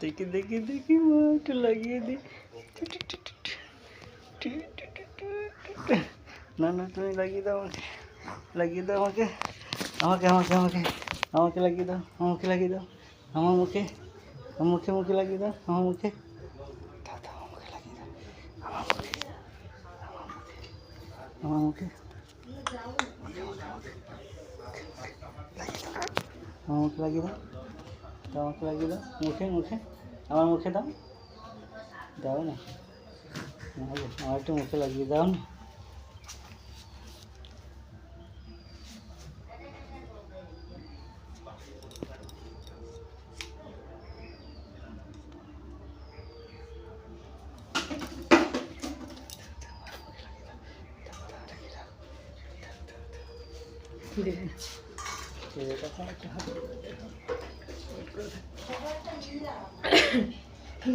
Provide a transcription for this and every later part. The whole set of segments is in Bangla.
দেখি দেখি দেখি মা একটু লাগিয়ে দি। না না তুমি লাগিয়ে দাও আমাকে, লাগিয়ে দাও আমাকে, আমাকে আমাকে আমাকে আমাকে লাগিয়ে দাও, আমাকে লাগিয়ে দাও, আমার মুখে, আমার মুখে মুখে লাগিয়ে দাও, আমার মুখে দাও দাও, আমার মুখে লাগিয়ে দাও, আমার মুখে, আমার মুখে, আমার মুখে লাগিয়ে দাও, আমাকে লাগিয়ে দাও, মুখে মুখে, আমার মুখে দাও, দাও না, আমার একটু মুখে লাগিয়ে দাও না।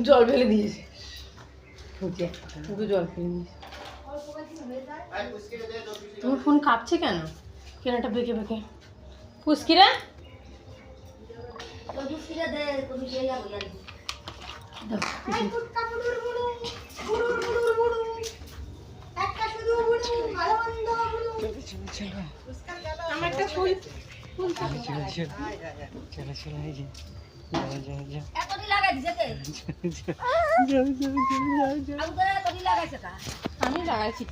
জল ফেলে দিয়েছে, জল ফেলে দিয়েছে। তোমার ফোন কাঁপছে কেন? কেনাটা বেঁকে বেঁকে পুস্কিরা আমার একটা ফুল চলো চলো এই যে আমি লাগাইছি।